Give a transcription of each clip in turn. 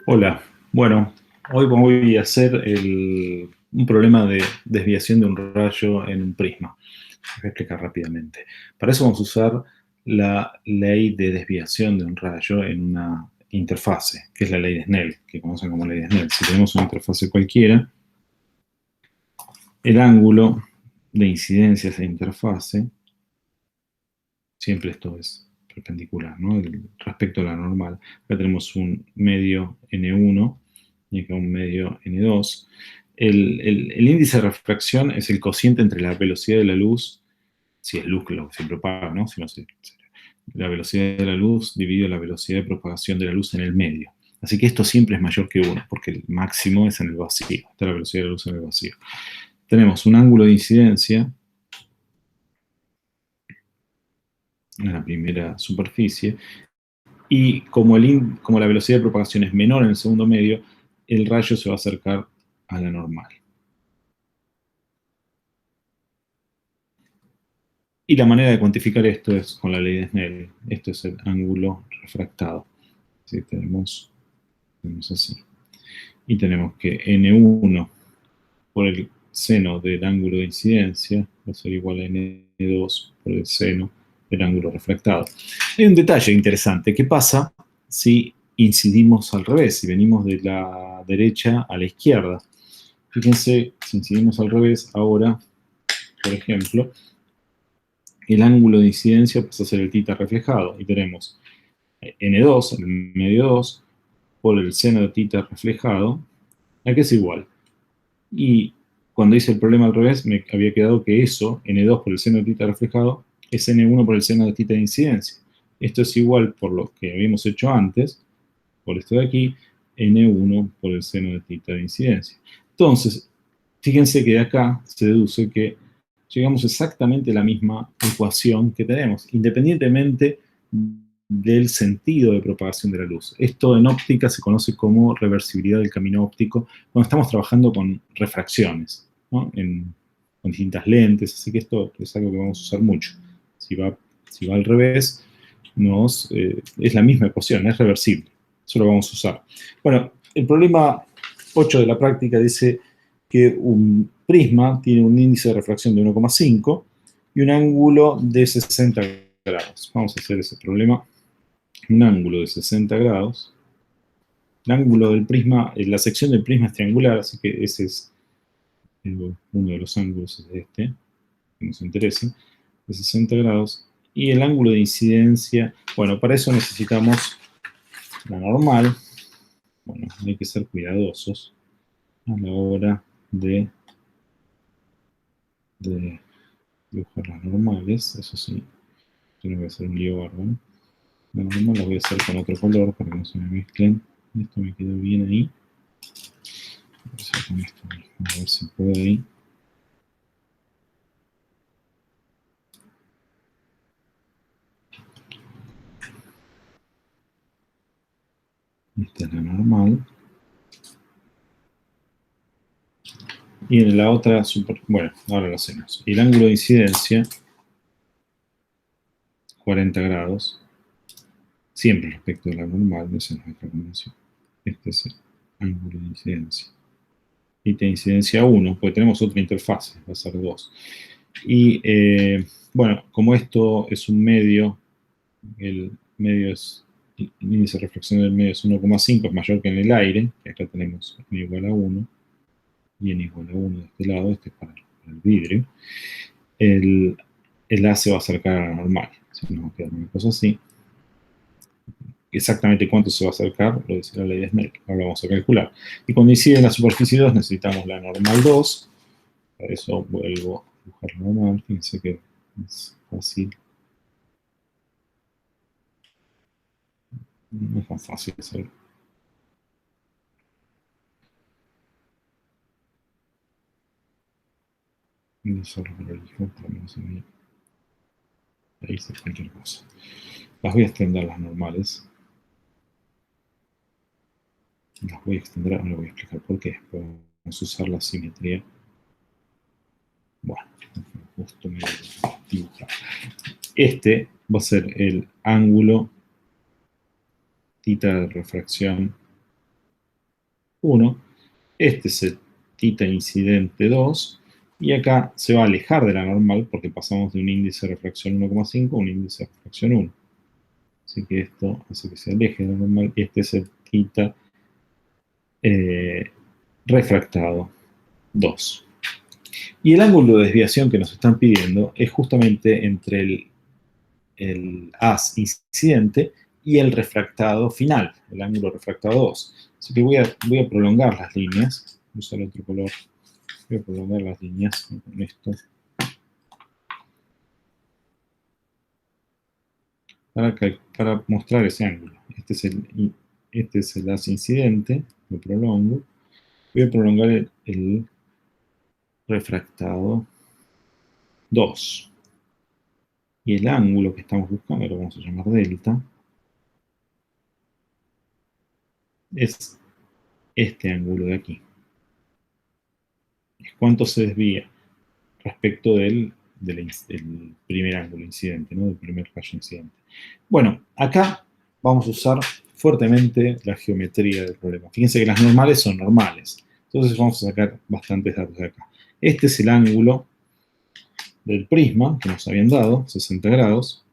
Hola, bueno, hoy voy a hacer un problema de desviación de un rayo en un prisma. Voy a explicar rápidamente. Para eso vamos a usar la ley de desviación de un rayo en una interfase, que es la ley de Snell, que conocen como ley de Snell. Si tenemos una interfase cualquiera, el ángulo de incidencia de esa interfase, siempre esto es perpendicular, ¿no? Respecto a la normal. Acá tenemos un medio n1 y acá un medio n2. El índice de refracción es el cociente entre la velocidad de la luz, si es luz que lo que se propaga, ¿no? Si no la velocidad de la luz dividido la velocidad de propagación de la luz en el medio. Así que esto siempre es mayor que 1, porque el máximo es en el vacío. Está la velocidad de la luz en el vacío. Tenemos un ángulo de incidencia en la primera superficie. Y como la velocidad de propagación es menor en el segundo medio, el rayo se va a acercar a la normal. Y la manera de cuantificar esto es con la ley de Snell. Esto es el ángulo refractado. ¿Sí? Tenemos así. Y tenemos que N1 por el seno del ángulo de incidencia va a ser igual a N2 por el seno del ángulo refractado. Hay un detalle interesante. ¿Qué pasa si incidimos al revés? Si venimos de la derecha a la izquierda. Fíjense, si incidimos al revés, ahora, por ejemplo, el ángulo de incidencia pasa a ser el θ reflejado. Y tenemos N2, el medio 2, por el seno de θ reflejado, a que es igual. Y cuando hice el problema al revés, me había quedado que eso, N2 por el seno de θ reflejado, es N1 por el seno de θ de incidencia. Esto es igual por lo que habíamos hecho antes, por esto de aquí, N1 por el seno de θ de incidencia. Entonces, fíjense que de acá se deduce que llegamos exactamente a la misma ecuación que tenemos, independientemente del sentido de propagación de la luz. Esto en óptica se conoce como reversibilidad del camino óptico cuando estamos trabajando con refracciones, ¿no? Con distintas lentes, así que esto es algo que vamos a usar mucho. Si va al revés, es la misma ecuación, es reversible. Eso lo vamos a usar. Bueno, el problema 8 de la práctica dice que un prisma tiene un índice de refracción de 1,5 y un ángulo de 60 grados. Vamos a hacer ese problema. Un ángulo de 60 grados. El ángulo del prisma, la sección del prisma es triangular, así que ese es uno de los ángulos, es este, que nos interesa, de 60 grados. Y el ángulo de incidencia, bueno, para eso necesitamos la normal. Bueno, hay que ser cuidadosos a la hora de dibujar las normales. Eso sí, tengo que hacer un lío bárbaro. La normal la voy a hacer con otro color para que no se me mezclen. Esto me quedó bien ahí. Voy a hacer con esto mismo, a ver si puedo ahí. Esta es la normal. Y en la otra, bueno, ahora lo hacemos. El ángulo de incidencia, 40 grados. Siempre respecto de la normal, esa es nuestra convención. Este es el ángulo de incidencia. Y de incidencia 1, porque tenemos otra interfase, va a ser 2. Y bueno, como esto es un medio, el índice de reflexión del medio es 1,5, es mayor que en el aire, que acá tenemos n igual a 1, y n igual a 1 de este lado, este es para el vidrio, el A se va a acercar a la normal. Si nos va a quedar una cosa así. Exactamente cuánto se va a acercar, lo dice la ley de Snell, ahora lo vamos a calcular. Y cuando incide en la superficie 2 necesitamos la normal 2, para eso vuelvo a dibujar la normal, fíjense que es fácil. No es tan fácil hacerlo. No solo por el hijo, por lo menos en mí. Ahí hice cualquier cosa. Las voy a extender las normales. Las voy a extender, ahora voy a explicar por qué. Vamos a usar la simetría. Bueno, justo me dibujar. Este va a ser el ángulo θ de refracción 1, este es el θ incidente 2, y acá se va a alejar de la normal porque pasamos de un índice de refracción 1,5 a un índice de refracción 1. Así que esto hace que se aleje de la normal, y este es el θ refractado 2. Y el ángulo de desviación que nos están pidiendo es justamente entre el haz incidente y el refractado final, el ángulo refractado 2. Así que voy a prolongar las líneas, voy a usar otro color, voy a prolongar las líneas con esto, para mostrar ese ángulo. Este es el haz incidente, lo prolongo. Voy a prolongar el refractado 2. Y el ángulo que estamos buscando, lo vamos a llamar delta, es este ángulo de aquí. Es cuánto se desvía respecto del primer ángulo incidente, ¿no? Del primer rayo incidente. Bueno, acá vamos a usar fuertemente la geometría del problema. Fíjense que las normales son normales. Entonces vamos a sacar bastantes datos de acá. Este es el ángulo del prisma que nos habían dado, 60 grados,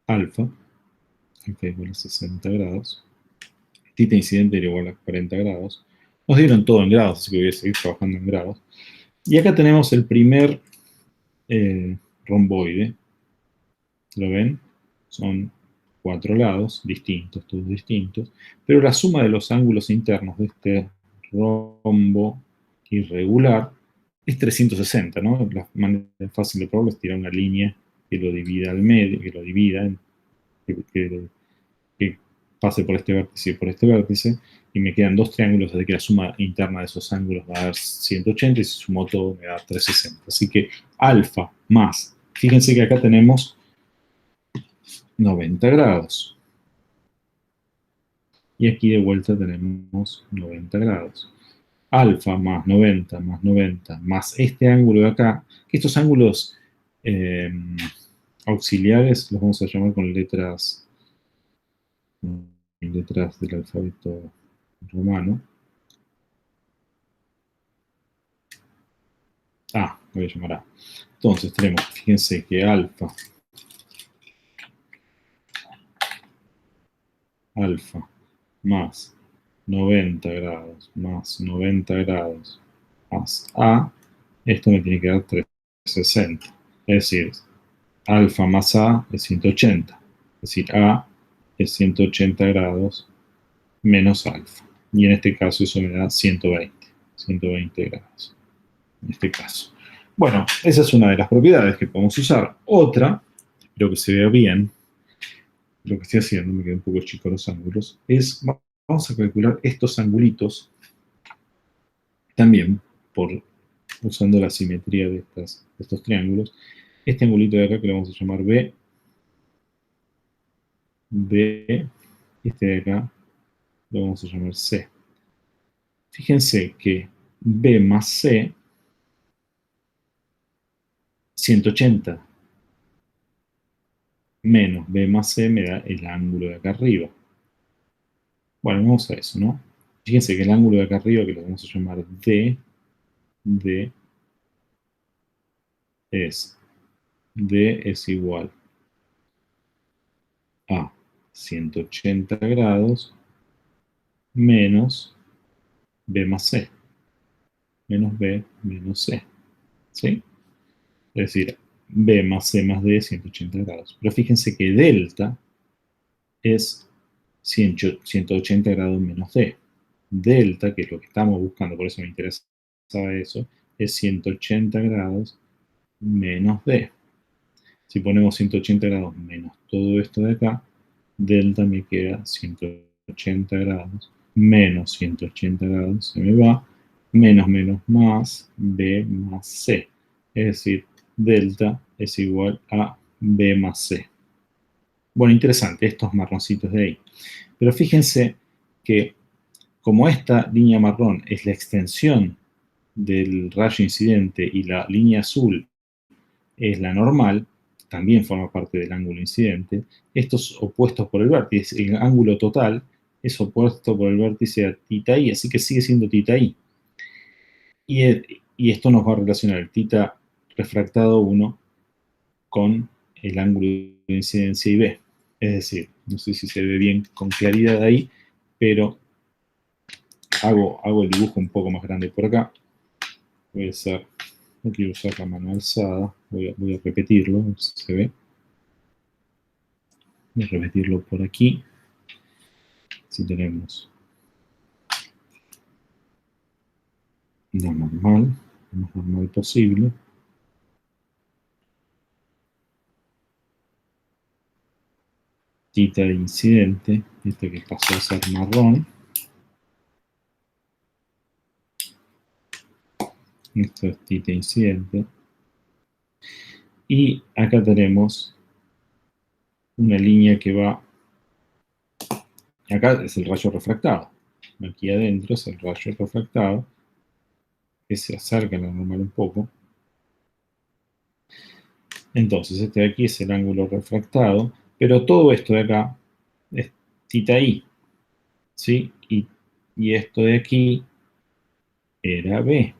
alfa, acá igual a 60 grados, θ incidente era igual a 40 grados. Nos dieron todo en grados, así que voy a seguir trabajando en grados. Y acá tenemos el primer romboide. ¿Lo ven? Son 4 lados distintos, todos distintos. Pero la suma de los ángulos internos de este rombo irregular es 360, ¿no? La manera fácil de probarlo es tirar una línea que lo divida al medio, que lo divida, que pase por este vértice y por este vértice, y me quedan dos triángulos, desde que la suma interna de esos ángulos va a dar 180, y si sumo todo me da 360. Así que alfa más, fíjense que acá tenemos 90 grados. Y aquí de vuelta tenemos 90 grados. Alfa más 90 más 90 más este ángulo de acá, que estos ángulos auxiliares los vamos a llamar con letras del alfabeto romano. Voy a llamar A. Entonces tenemos, fíjense que alfa más 90 grados más 90 grados más A, esto me tiene que dar 360. Es decir, alfa más A es 180. Es decir, A es 180 grados menos alfa. Y en este caso eso me da 120 grados. En este caso. Bueno, esa es una de las propiedades que podemos usar. Otra, espero que se vea bien, lo que estoy haciendo, me quedan un poco chicos los ángulos, es, vamos a calcular estos angulitos también usando la simetría de estos triángulos. Este angulito de acá que lo vamos a llamar B, este de acá lo vamos a llamar C. Fíjense que B más C, 180 menos B más C me da el ángulo de acá arriba. Bueno, vamos a eso, ¿no? Fíjense que el ángulo de acá arriba, que lo vamos a llamar D es igual a 180 grados menos B más C. Menos B menos C. ¿Sí? Es decir, B más C más D es 180 grados. Pero fíjense que delta es 180 grados menos D. Delta, que es lo que estamos buscando, por eso me interesaba eso, es 180 grados menos D. Si ponemos 180 grados menos todo esto de acá, delta me queda 180 grados menos 180 grados, se me va, menos menos más B más C. Es decir, delta es igual a B más C. Bueno, interesante, estos marroncitos de ahí. Pero fíjense que como esta línea marrón es la extensión del rayo incidente y la línea azul es la normal, también forma parte del ángulo incidente, estos opuestos por el vértice, el ángulo total es opuesto por el vértice a θ i, así que sigue siendo θ i. Y esto nos va a relacionar el θ refractado 1 con el ángulo de incidencia IB. Es decir, no sé si se ve bien con claridad ahí, pero hago el dibujo un poco más grande por acá. No quiero usar la mano alzada, voy a repetirlo, a ver si se ve. Voy a repetirlo por aquí. Si tenemos lo más normal posible. Θ incidente, este que pasó a ser marrón. Esto es θ incidente. Y acá tenemos una línea que va, acá es el rayo refractado. Aquí adentro es el rayo refractado, que se acerca a la normal un poco. Entonces, este de aquí es el ángulo refractado, pero todo esto de acá es θ i, ¿sí? Y esto de aquí era B.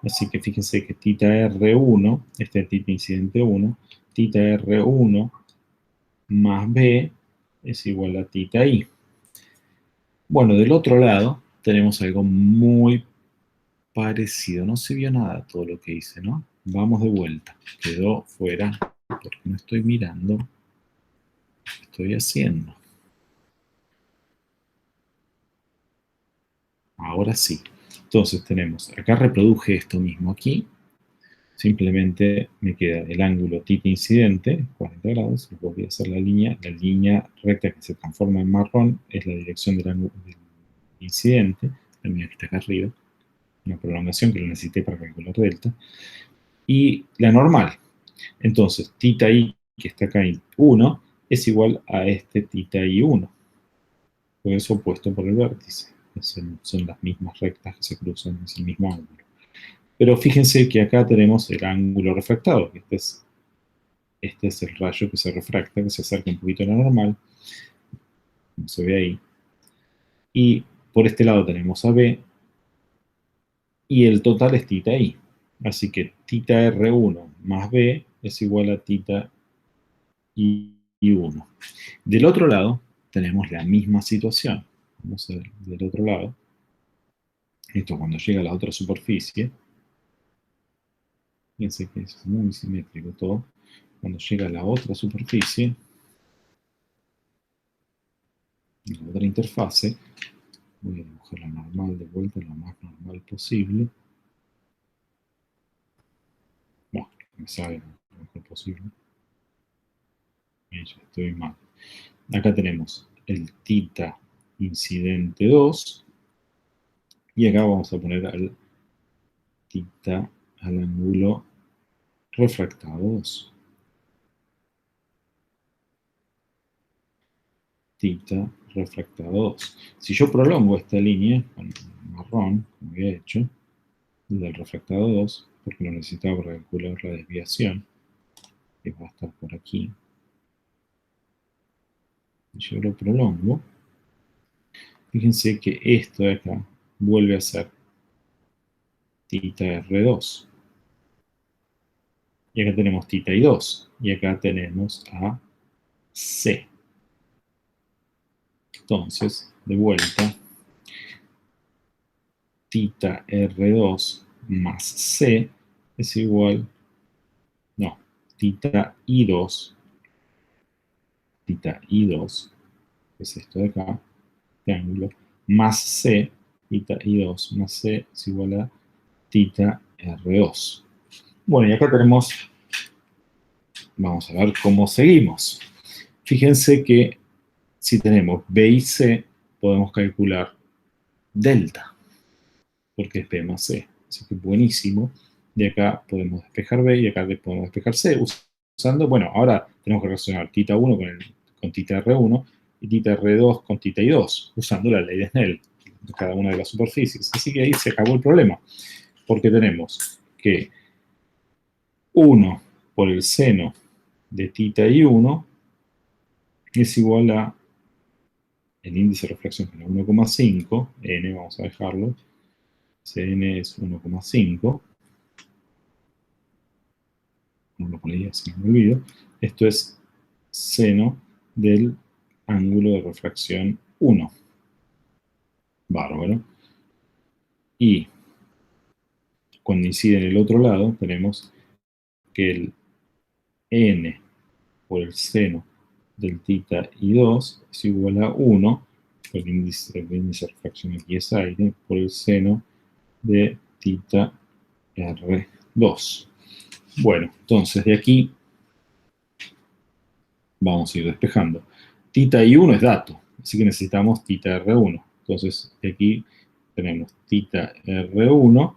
Así que fíjense que θ R1, este es θ incidente 1, θ R1 más B es igual a θ i. Bueno, del otro lado tenemos algo muy parecido. No se vio nada todo lo que hice, ¿no? Vamos de vuelta. Quedó fuera porque no estoy mirando lo que estoy haciendo. Ahora sí. Entonces tenemos, acá reproduje esto mismo aquí. Simplemente me queda el ángulo θ incidente, 40 grados, y voy a hacer la línea recta que se transforma en marrón, es la dirección del ángulo del incidente, la línea que está acá arriba, una prolongación que lo necesité para calcular delta, y la normal. Entonces, θ i, que está acá en 1, es igual a este θ i 1, porque es opuesto por el vértice. Son las mismas rectas que se cruzan, es el mismo ángulo. Pero fíjense que acá tenemos el ángulo refractado, que este es el rayo que se refracta, que se acerca un poquito a la normal, como se ve ahí. Y por este lado tenemos a B, y el total es θ i. Así que θ R1 más B es igual a θ I1. Del otro lado tenemos la misma situación. Vamos a ver del otro lado. Esto cuando llega a la otra superficie. Fíjense que es muy simétrico todo. Cuando llega a la otra superficie, la otra interfase, voy a dibujar la normal de vuelta lo más normal posible. Bueno, me sale lo mejor posible. Y ya estoy mal. Acá tenemos el θ incidente 2. Y acá vamos a poner al θ al ángulo refractado 2. Θ refractado 2. Si yo prolongo esta línea con marrón, como había hecho, del refractado 2, porque lo necesitaba para calcular la desviación, que va a estar por aquí, y yo lo prolongo, fíjense que esto de acá vuelve a ser θ R2. Y acá tenemos θ y 2. Y acá tenemos a C. Entonces, de vuelta, θ R2 más C es igual, no, θ I2, θ I2, que es esto de acá, este ángulo, más C, θ I2 más C es igual a θ R2. Bueno, y acá tenemos, vamos a ver cómo seguimos. Fíjense que si tenemos B y C, podemos calcular delta, porque es B más C. Así que buenísimo. De acá podemos despejar B y acá podemos despejar C. Usando, bueno, ahora tenemos que relacionar θ1 con θ R1 y θ R2 con θ I2, usando la ley de Snell de cada una de las superficies. Así que ahí se acabó el problema, porque tenemos que 1 por el seno de θ I1 es igual a el índice de refracción que era 1,5, n vamos a dejarlo, Cn es 1,5, no lo ponía si no me olvido, esto es seno del ángulo de refracción 1. Bárbaro. Y cuando incide en el otro lado, tenemos que el n por el seno del θ y 2 es igual a 1, el índice de refracción aquí es aire, por el seno de θ R2. Bueno, entonces de aquí vamos a ir despejando. Θ y 1 es dato, así que necesitamos θ R1. Entonces de aquí tenemos θ R1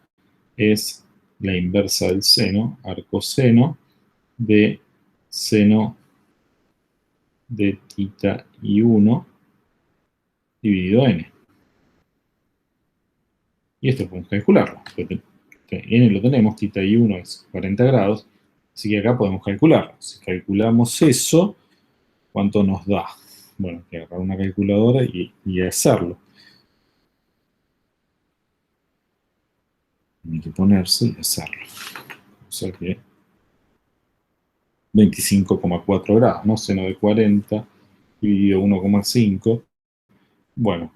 es la inversa del seno, arcoseno de seno de θ y 1 dividido n. Y esto podemos calcularlo. N lo tenemos, θ y 1 es 40 grados, así que acá podemos calcularlo. Si calculamos eso, ¿cuánto nos da? Bueno, hay que agarrar una calculadora y hacerlo. Hay que ponerse y hacerlo. O sea que 25,4 grados, ¿no? Seno de 40 dividido 1,5. Bueno,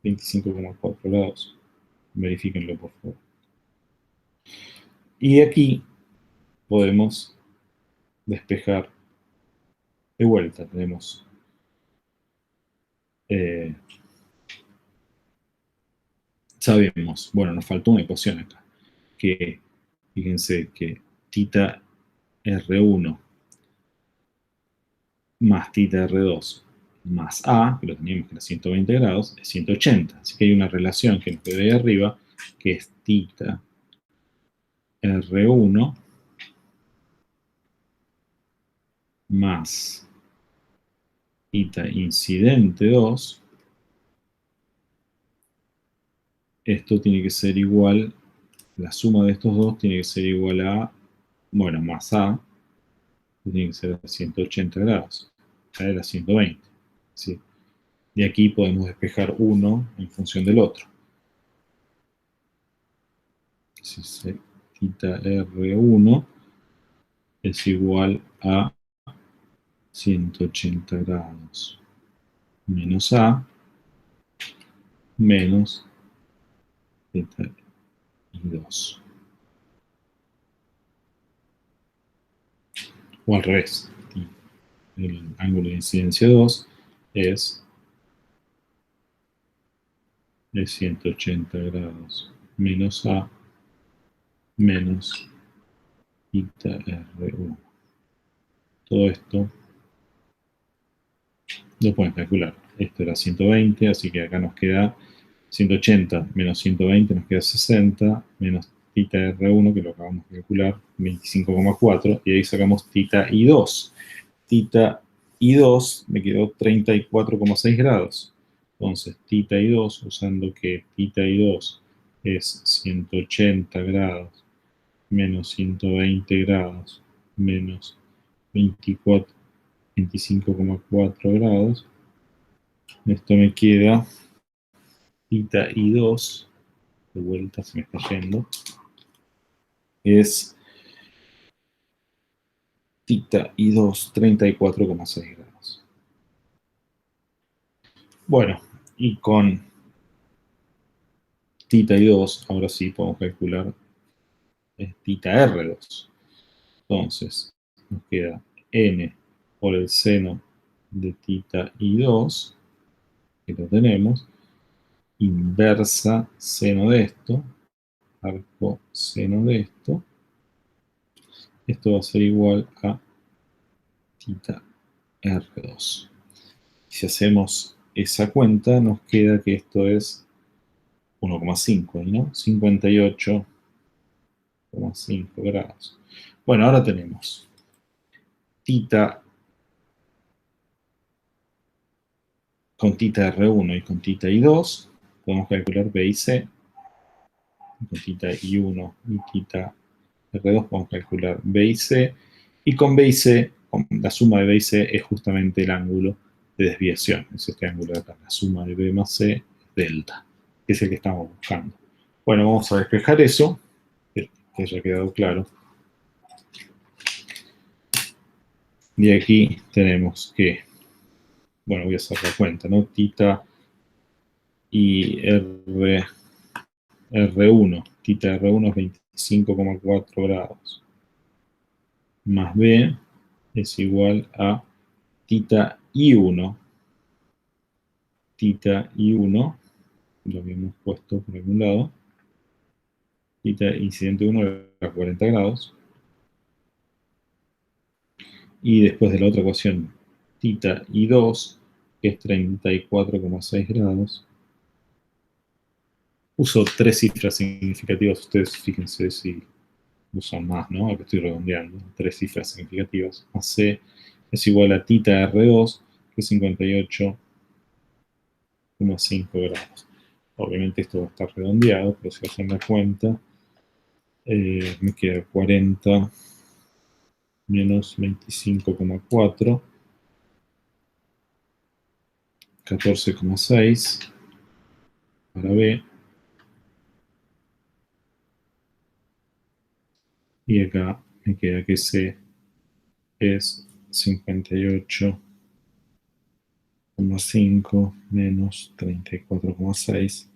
25,4 grados. Verifíquenlo, por favor. Y aquí podemos despejar de vuelta. Tenemos sabemos, bueno, nos faltó una ecuación acá, que fíjense que θ R1 más θ R2 más A, que lo teníamos que era 120 grados, es 180. Así que hay una relación que nos queda ahí arriba, que es θ R1 más θ incidente 2. Esto tiene que ser igual, la suma de estos dos tiene que ser igual a, bueno, más A, tiene que ser a 180 grados. Acá era 120. ¿Sí? De aquí podemos despejar uno en función del otro. Si θ R1 es igual a 180 grados menos A menos θ y 2. O al revés. El ángulo de incidencia 2 es de 180 grados menos A menos θ R1. Todo esto lo pueden calcular. Esto era 120, así que acá nos queda 180 menos 120 nos queda 60, menos θ R1, que lo acabamos de calcular, 25,4, y ahí sacamos θ y 2. Θ y 2 me quedó 34,6 grados. Entonces, θ y 2, usando que θ y 2 es 180 grados menos 120 grados menos 25,4 grados, esto me queda θ y 2, de vuelta se me está yendo, es θ y 2, 34,6 grados. Bueno, y con θ y 2, ahora sí podemos calcular θ R2. Entonces, nos queda n por el seno de θ y 2, que lo tenemos, inversa seno de esto, arco seno de esto. Esto va a ser igual a θ R2. Si hacemos esa cuenta, nos queda que esto es 1,5, ¿no? 58,5 grados. Bueno, ahora tenemos θ con θ R1 y con θ y 2. Podemos calcular B y C. Con θ y 1 y θ R2 podemos calcular B y C. Y con B y C, con la suma de B y C es justamente el ángulo de desviación. Es este ángulo de acá, la suma de B más C, delta, que es el que estamos buscando. Bueno, vamos a despejar eso, que haya quedado claro. Y aquí tenemos que, bueno, voy a hacer la cuenta, ¿no? Tita y R1, tita R1 es 25,4 grados, más B es igual a tita I1, tita I1, lo habíamos puesto por algún lado, tita incidente 1 era 40 grados, y después de la otra ecuación, tita I2, que es 34,6 grados. Uso tres cifras significativas, ustedes fíjense si usan más, ¿no? Acá estoy redondeando, tres cifras significativas. Más C es igual a tita R2, que es 58,5 grados. Obviamente esto va a estar redondeado, pero si hacen la cuenta, me queda 40 menos 25,4, 14,6 para B. Y acá me queda que C es 58,5 menos 34,6.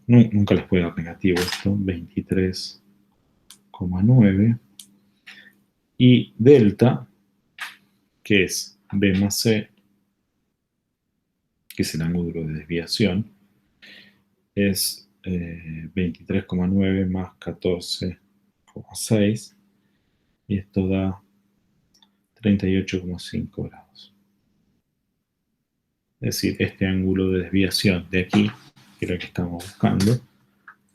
Nunca les puede dar negativo esto, 23,9. Y delta, que es B más C, que es el ángulo de desviación, es 23,9 más 14,6. Y esto da 38,5 grados. Es decir, este ángulo de desviación de aquí, que es lo que estamos buscando,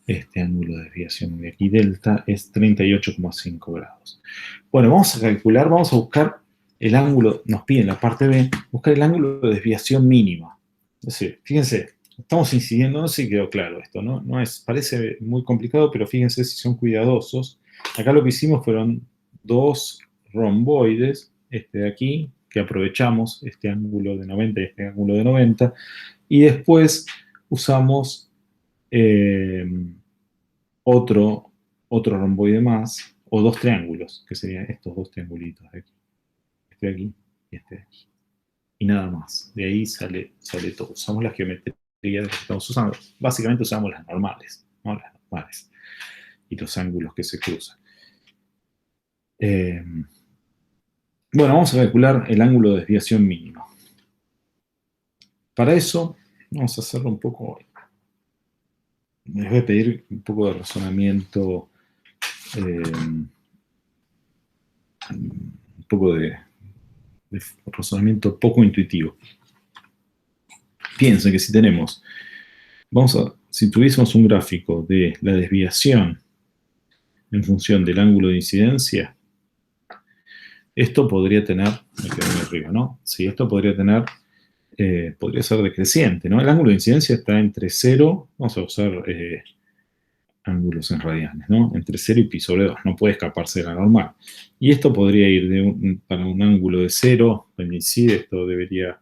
este ángulo de desviación de aquí, delta, es 38,5 grados. Bueno, vamos a calcular, vamos a buscar el ángulo, nos piden la parte B, buscar el ángulo de desviación mínima. Es decir, fíjense, estamos incidiendo, no sé si quedó claro esto, ¿no? Parece muy complicado, pero fíjense si son cuidadosos. Acá lo que hicimos fueron dos romboides, este de aquí, que aprovechamos este ángulo de 90 y este ángulo de 90, y después usamos otro romboide más, o dos triángulos, que serían estos dos triangulitos de aquí. Este de aquí y este de aquí. Y nada más. De ahí sale todo. Usamos la geometría de lo que estamos usando. Básicamente usamos las normales, ¿no? Las normales. Y los ángulos que se cruzan. Bueno, vamos a calcular el ángulo de desviación mínimo. Para eso, vamos a hacerlo un poco. Les voy a pedir un poco de razonamiento, un poco de razonamiento poco intuitivo. Piensen que si tenemos, si tuviésemos un gráfico de la desviación en función del ángulo de incidencia, esto podría tener, me quedo ahí arriba, ¿no? Sí, esto podría tener, podría ser decreciente, ¿no? El ángulo de incidencia está entre 0, vamos a usar ángulos en radianes, ¿no? Entre 0 y pi sobre 2, no puede escaparse de la normal. Y esto podría ir para un ángulo de 0, cuando incide, esto debería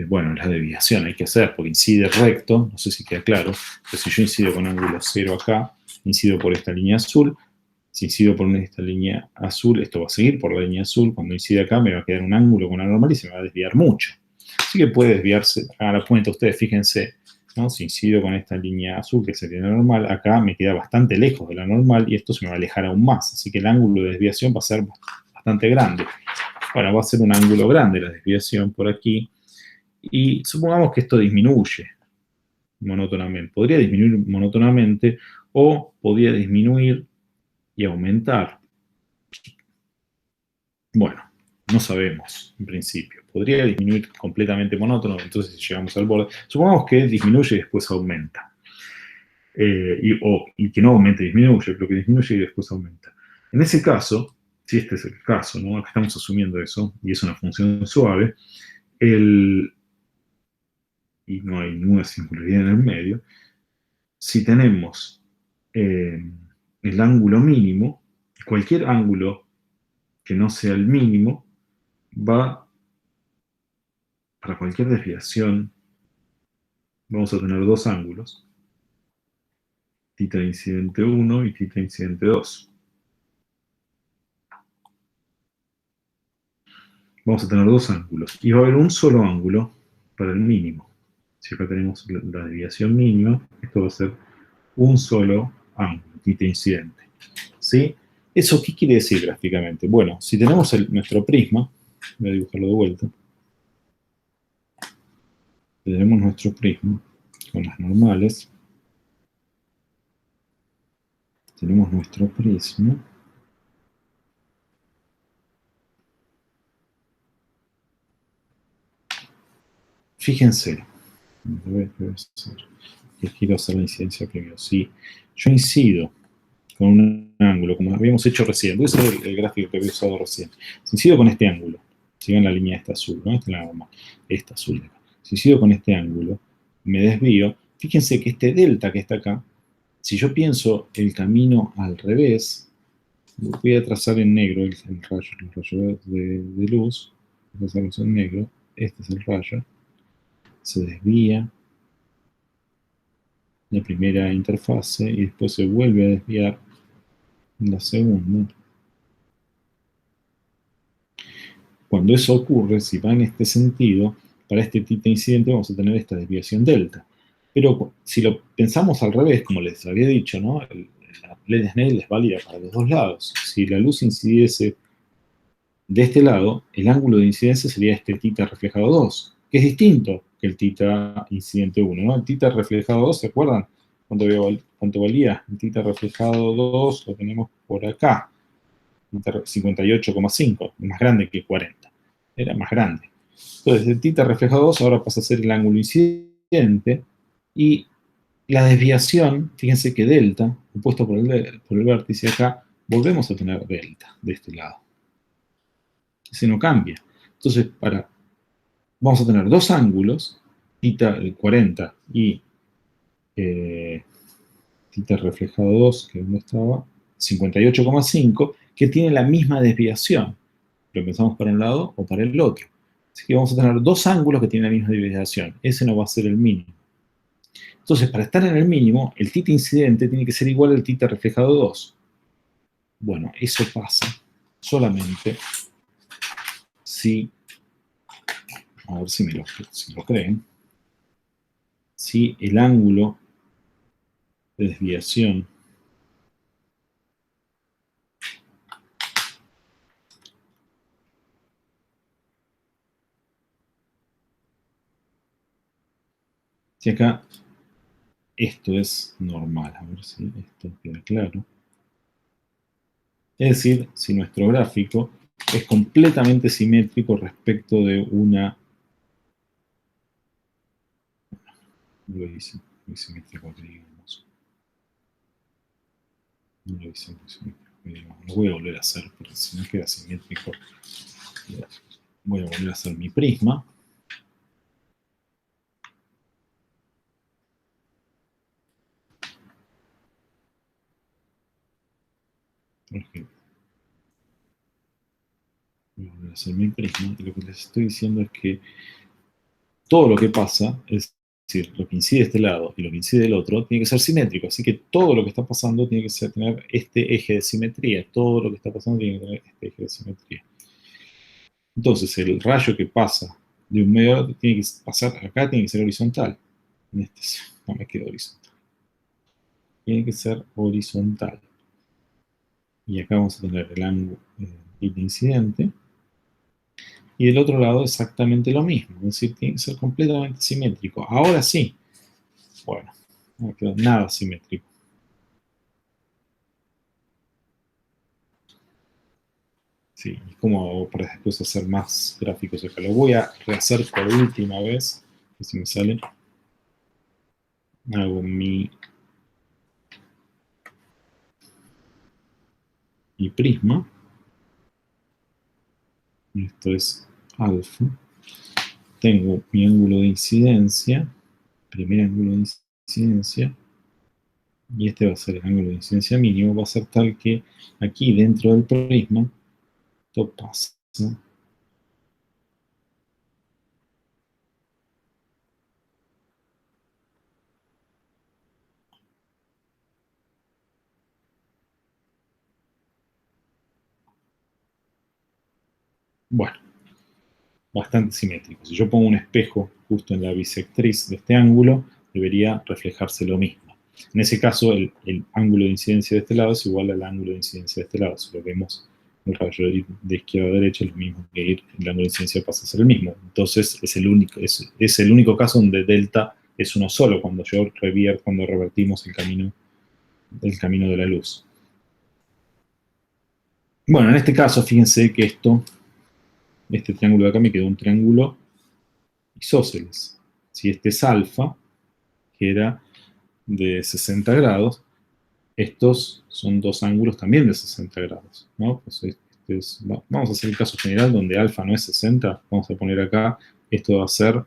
bueno, la desviación hay que hacer, porque incide recto, no sé si queda claro, pero si yo incido con ángulo 0 acá, incido por esta línea azul, si incido por esta línea azul, esto va a seguir por la línea azul, cuando incide acá me va a quedar un ángulo con la normal y se me va a desviar mucho. Así que puede desviarse, hagan la cuenta ustedes, fíjense, ¿no? Si incido con esta línea azul, que sería la normal, acá me queda bastante lejos de la normal y esto se me va a alejar aún más, así que el ángulo de desviación va a ser bastante grande. Bueno, va a ser un ángulo grande la desviación por aquí, y supongamos que esto disminuye monótonamente. Podría disminuir monótonamente o podría disminuir y aumentar. Bueno, no sabemos en principio. Podría disminuir completamente monótono, entonces si llegamos al borde. Supongamos que disminuye y después aumenta. Y que no aumente y disminuye, pero que disminuye y después aumenta. En ese caso, si este es el caso, ¿no? Acá estamos asumiendo eso, y es una función suave, y no hay ninguna singularidad en el medio, si tenemos el ángulo mínimo, cualquier ángulo que no sea el mínimo, va, para cualquier desviación, vamos a tener dos ángulos, θ incidente 1 y θ incidente 2. Vamos a tener dos ángulos, y va a haber un solo ángulo para el mínimo. Si acá tenemos la desviación mínima, esto va a ser un solo ángulo, θ incidente. ¿Sí? ¿Eso qué quiere decir gráficamente? Bueno, si tenemos nuestro prisma, voy a dibujarlo de vuelta, tenemos nuestro prisma con las normales, tenemos nuestro prisma, fíjense, quiero hacer la incidencia primero. Si yo incido con un ángulo, como habíamos hecho recién, voy a usar el gráfico que había usado recién. Si incido con este ángulo, sigan la línea esta azul, ¿no? Esta es la normal, esta azul de acá. Si incido con este ángulo, me desvío, fíjense que este delta que está acá, si yo pienso el camino al revés, voy a trazar en negro el rayo, los rayos de luz, voy a trazarlos en negro, este es el rayo, se desvía la primera interfase y después se vuelve a desviar en la segunda. Cuando eso ocurre, si va en este sentido, para este θ incidente vamos a tener esta desviación delta. Pero si lo pensamos al revés, como les había dicho, ¿no? La ley de Snell es válida para los dos lados. Si la luz incidiese de este lado, el ángulo de incidencia sería este θ reflejado 2, que es distinto que el θ incidente 1, ¿no? El θ reflejado 2, ¿se acuerdan cuánto valía? El θ reflejado 2 lo tenemos por acá, 58,5, más grande que 40. Era más grande. Entonces, el θ reflejado 2 ahora pasa a ser el ángulo incidente y la desviación, fíjense que delta, opuesto por el vértice acá, volvemos a tener delta de este lado. Ese no cambia. Entonces, vamos a tener dos ángulos, θ 40 y θ reflejado 2, que donde estaba, 58,5, que tienen la misma desviación. Lo pensamos para un lado o para el otro. Así que vamos a tener dos ángulos que tienen la misma desviación. Ese no va a ser el mínimo. Entonces, para estar en el mínimo, el θ incidente tiene que ser igual al θ reflejado 2. Bueno, eso pasa solamente si, a ver si lo creen, si el ángulo de desviación si acá esto es normal, a ver si esto queda claro. Es decir, si nuestro gráfico es completamente simétrico respecto de una... No lo hice muy simétrico, digamos. No lo hice muy simétrico, digamos. Lo voy a volver a hacer, porque si no queda simétrico, voy a volver a hacer mi prisma. Por ejemplo, voy a volver a hacer mi prisma, y lo que les estoy diciendo es que todo lo que pasa, es decir, lo que incide de este lado y lo que incide del otro, tiene que ser simétrico. Así que todo lo que está pasando tiene que tener este eje de simetría. Todo lo que está pasando tiene que tener este eje de simetría. Entonces, el rayo que pasa de un medio a otro tiene que pasar acá, tiene que ser horizontal. No me queda horizontal. Tiene que ser horizontal. Y acá vamos a tener el ángulo de incidente. Y del otro lado exactamente lo mismo. Es decir, tiene que ser completamente simétrico. Ahora sí. Bueno, no quedó nada simétrico. Sí, y cómo hago para después hacer más gráficos acá. Lo voy a rehacer por última vez. Si me sale. Hago mi prisma. Esto es alfa. Tengo mi ángulo de incidencia. Primer ángulo de incidencia. Y este va a ser el ángulo de incidencia mínimo. Va a ser tal que aquí dentro del prisma esto pasa Bueno, bastante simétrico. Si yo pongo un espejo justo en la bisectriz de este ángulo, debería reflejarse lo mismo. En ese caso, el ángulo de incidencia de este lado es igual al ángulo de incidencia de este lado. Si lo vemos el rayo de izquierda a derecha, es lo mismo que el ángulo de incidencia pasa a ser el mismo. Entonces, es el único caso donde delta es uno solo, cuando revertimos el camino de la luz. Bueno, en este caso, fíjense que este triángulo de acá me quedó un triángulo isósceles. Si este es alfa, que era de 60 grados, estos son dos ángulos también de 60 grados, ¿no? Pues vamos a hacer el caso general donde alfa no es 60, vamos a poner acá, esto va a ser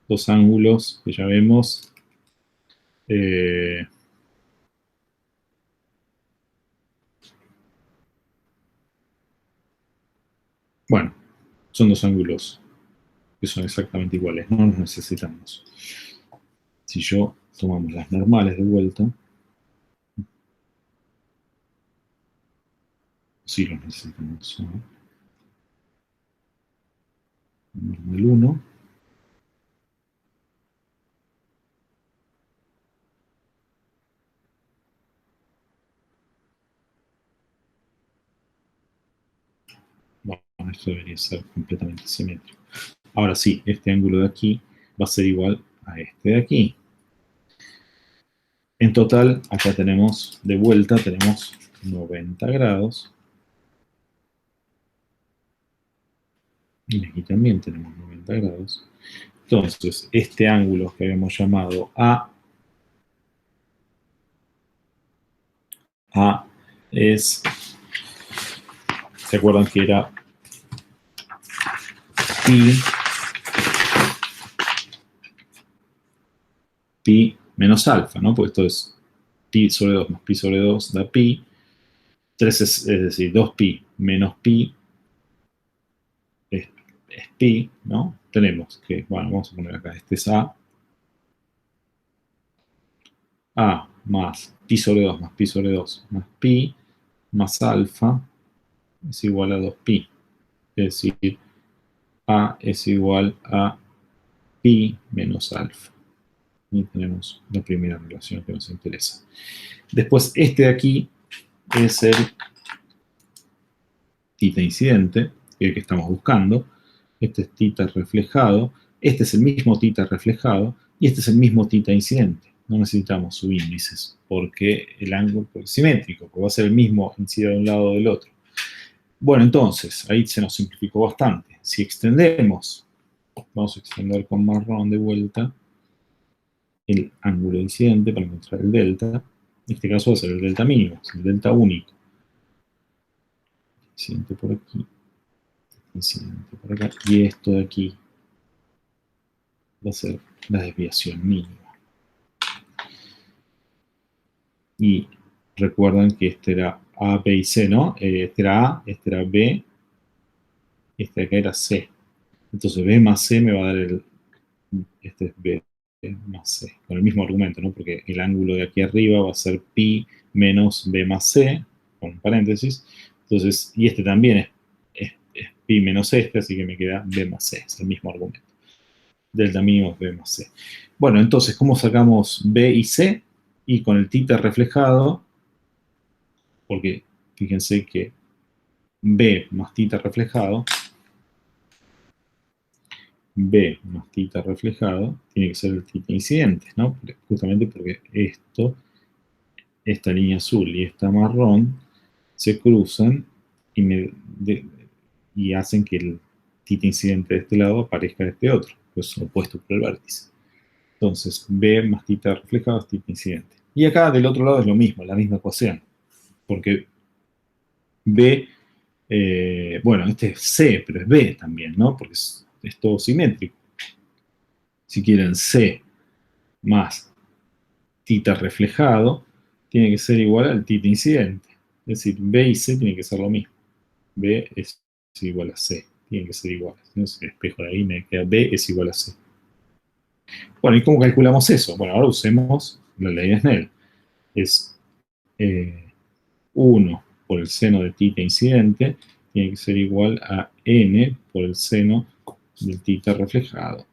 dos ángulos que ya vemos, bueno, son dos ángulos que son exactamente iguales, no los necesitamos. Si yo tomamos las normales de vuelta, sí los necesitamos, ¿no? Normal 1, bueno, esto debería ser completamente simétrico. Ahora sí, este ángulo de aquí va a ser igual a este de aquí. En total, acá tenemos, de vuelta, tenemos 90 grados. Y aquí también tenemos 90 grados. Entonces, este ángulo que habíamos llamado A es, ¿se acuerdan que era pi menos alfa, ¿no? Porque esto es pi sobre 2 más pi sobre 2 da pi. 3 es decir, 2pi menos pi es pi, ¿no? Tenemos que, bueno, vamos a poner acá, este es A más pi sobre 2 más pi sobre 2 más pi más alfa es igual a 2pi. Es decir, A es igual a pi menos alfa. Y tenemos la primera relación que nos interesa. Después, este de aquí es el tita incidente, el que estamos buscando. Este es tita reflejado. Este es el mismo tita reflejado. Y este es el mismo tita incidente. No necesitamos subíndices porque el ángulo es simétrico, porque va a ser el mismo incida de un lado o del otro. Bueno, entonces, ahí se nos simplificó bastante. Si extendemos, vamos a extender con marrón de vuelta el ángulo incidente para encontrar el delta. En este caso va a ser el delta mínimo, es el delta único. Incidente por aquí, incidente por acá, y esto de aquí va a ser la desviación mínima. Y recuerdan que este era A, B y C, ¿no? Este era A, este era B, este de acá era C. Entonces B más C me va a dar este es B más C, con el mismo argumento, ¿no? Porque el ángulo de aquí arriba va a ser pi menos B más C, con paréntesis. Entonces, y este también es pi menos este, así que me queda B más C, es el mismo argumento. Delta mínimo es B más C. Bueno, entonces, ¿cómo sacamos B y C? Y con el tita reflejado, porque fíjense que B más tita reflejado, B más tita reflejado, tiene que ser el tita incidente, ¿no? Justamente porque esta línea azul y esta marrón se cruzan y hacen que el tita incidente de este lado aparezca de este otro, pues opuesto por el vértice. Entonces, B más tita reflejado es tita incidente. Y acá del otro lado es lo mismo, la misma ecuación, porque B, bueno, este es C, pero es B también, ¿no? Porque es todo simétrico. Si quieren C más tita reflejado, tiene que ser igual al tita incidente. Es decir, B y C tienen que ser lo mismo. B es igual a C. Tienen que ser iguales. ¿No? Si el espejo de ahí me queda B es igual a C. Bueno, ¿y cómo calculamos eso? Bueno, ahora usemos la ley de Snell. Es 1 por el seno de tita incidente tiene que ser igual a n por el seno del θ refractado,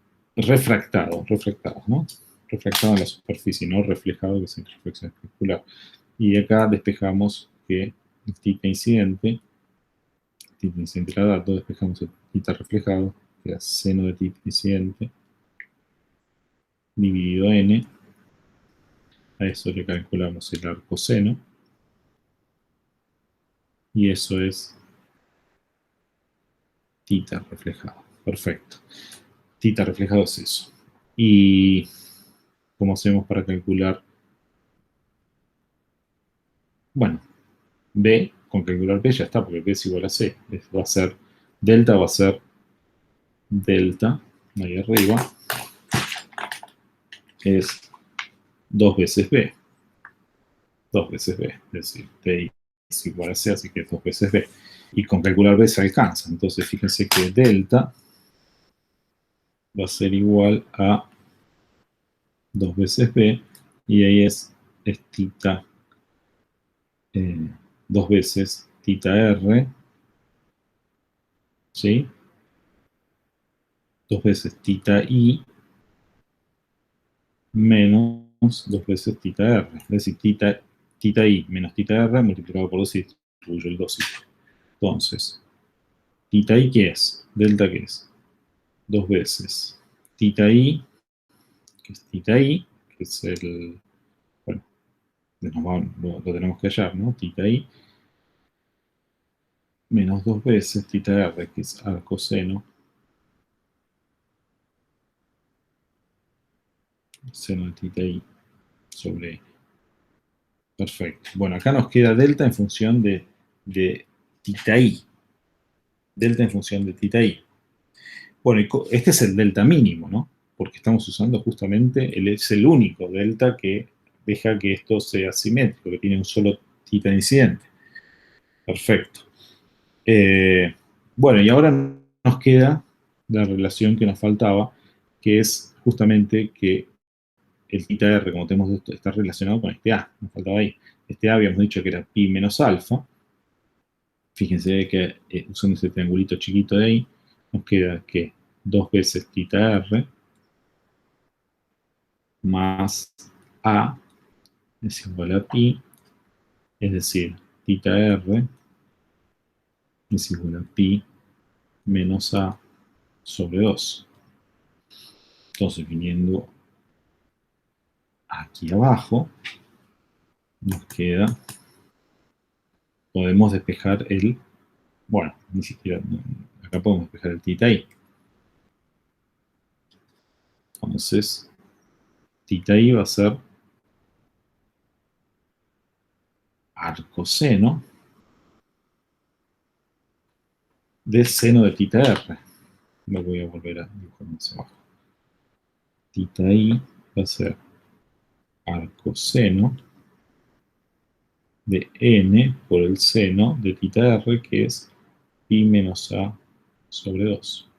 ¿no? Refractado en la superficie, no reflejado, que es en reflexión especular. Y acá despejamos que el θ incidente la dato, despejamos el θ reflejado, queda seno de θ incidente, dividido n, a eso le calculamos el arcoseno, y eso es θ reflejado. Perfecto. Θ reflejado es eso. ¿Y cómo hacemos para calcular? Bueno, B, con calcular B ya está, porque B es igual a C. Va a ser, delta va a ser delta, ahí arriba, es 2 veces B. 2 veces B, es decir, T es igual a C, así que es 2 veces B. Y con calcular B se alcanza. Entonces, fíjense que delta va a ser igual a 2 veces B, y ahí es θ, 2 veces θ R, ¿sí? 2 veces θ I menos 2 veces θ R. Es decir, θ I menos θ R multiplicado por 2 y distribuyo el 2. Entonces, θ I, ¿qué es? Delta, ¿qué es? 2 veces θ I, que es θ I, que es el, bueno, lo tenemos que hallar, ¿no? Θ I menos 2 veces θ R, que es arcoseno, seno de θ I sobre I. Perfecto. Bueno, acá nos queda delta en función de θ I. Delta en función de θ I. Bueno, este es el delta mínimo, ¿no? Porque estamos usando justamente, es el único delta que deja que esto sea simétrico, que tiene un solo θ incidente. Perfecto. Bueno, y ahora nos queda la relación que nos faltaba, que es justamente que el θ R, como tenemos esto, está relacionado con este A. Nos faltaba ahí. Este A habíamos dicho que era pi menos alfa. Fíjense que usando ese triangulito chiquito de ahí, nos queda que 2 veces θ R más A es igual a pi, es decir, θ R es igual a pi menos A sobre 2. Entonces, viniendo aquí abajo, nos queda, podemos despejar el, bueno, ni siquiera, acá podemos despejar el θ I. Entonces, θ I va a ser arcoseno del seno de θ R. Lo voy a volver a dibujar más abajo. Θ I va a ser arcoseno de n por el seno de θ R, que es pi menos A sobre 2.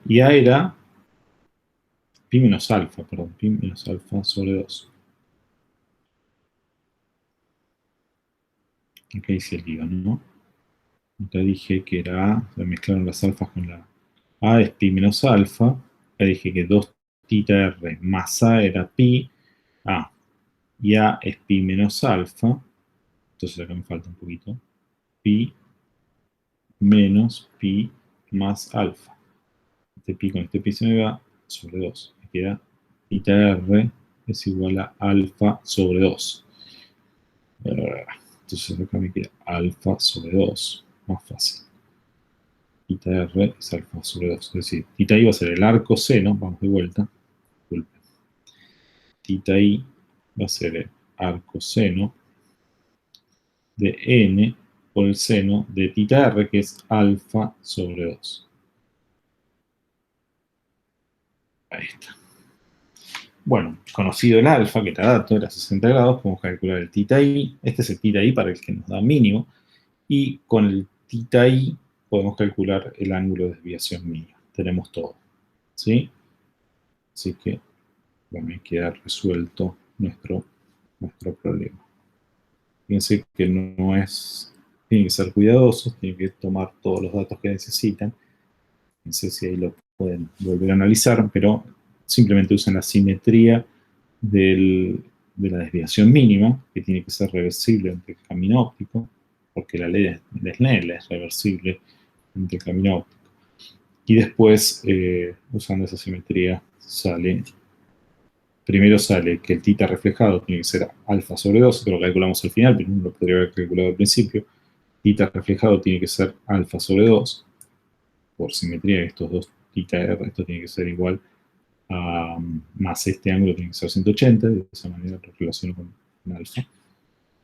Y A era pi menos alfa, perdón, pi menos alfa sobre 2. Acá hice el lío, ¿no? Acá dije que era A, se mezclaron las alfas con la A, es pi menos alfa. Acá dije que 2 θ R más A era pi. Y A es pi menos alfa. Entonces acá me falta un poquito. Pi menos pi más alfa. Este pi con este pi se me va sobre 2. Me queda θ R es igual a alfa sobre 2. Entonces acá me queda alfa sobre 2. Más fácil. θ R es alfa sobre 2. Es decir, θ I va a ser el arco seno. Vamos de vuelta. Disculpen. Θ I va a ser el arco seno de n por el seno de θ R, que es alfa sobre 2. Ahí está. Bueno, conocido el alfa, que cada dato era 60 grados, podemos calcular el θ I. Este es el θ I para el que nos da mínimo. Y con el θ I podemos calcular el ángulo de desviación mínimo. Tenemos todo. ¿Sí? Así que, bueno, ahí queda resuelto nuestro problema. Fíjense que no es, tienen que ser cuidadosos, tienen que tomar todos los datos que necesitan. No sé si ahí lo pueden volver a analizar, pero simplemente usan la simetría de la desviación mínima, que tiene que ser reversible entre el camino óptico, porque la ley de Snell es reversible entre el camino óptico. Y después, usando esa simetría, primero sale que el tita reflejado tiene que ser alfa sobre 2, que lo calculamos al final, pero no lo podría haber calculado al principio. Tita reflejado tiene que ser alfa sobre 2, por simetría de estos dos tita r, esto tiene que ser igual a más este ángulo tiene que ser 180, de esa manera lo relaciono con alfa.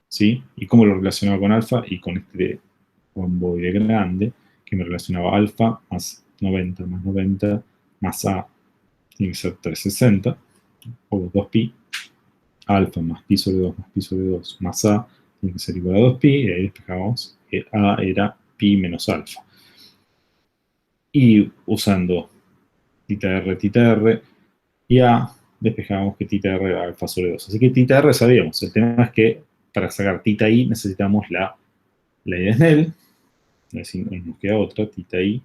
¿Sí? ¿Y cómo lo relacionaba con alfa? Y con este romboide grande, que me relacionaba alfa más 90 más 90 más a, tiene que ser 360, o 2pi, alfa más pi sobre 2 más pi sobre 2 más a, tiene que ser igual a 2pi, y ahí despejamos que a era pi menos alfa. Y usando tita r y a, despejamos que tita r era alfa sobre 2. Así que tita r sabíamos. El tema es que para sacar tita i necesitamos la ley de Snell. Así nos queda otra, tita i.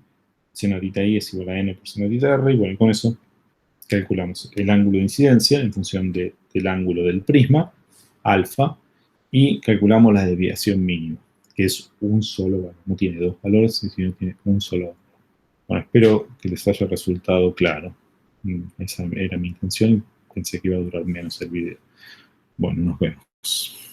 Seno tita i es igual a n por seno tita r. Y bueno, con eso calculamos el ángulo de incidencia en función del ángulo del prisma, alfa, y calculamos la desviación mínima, que es un solo valor. No tiene dos valores, sino tiene un solo valor. Bueno, espero que les haya resultado claro. Esa era mi intención. Pensé que iba a durar menos el video. Bueno, nos vemos.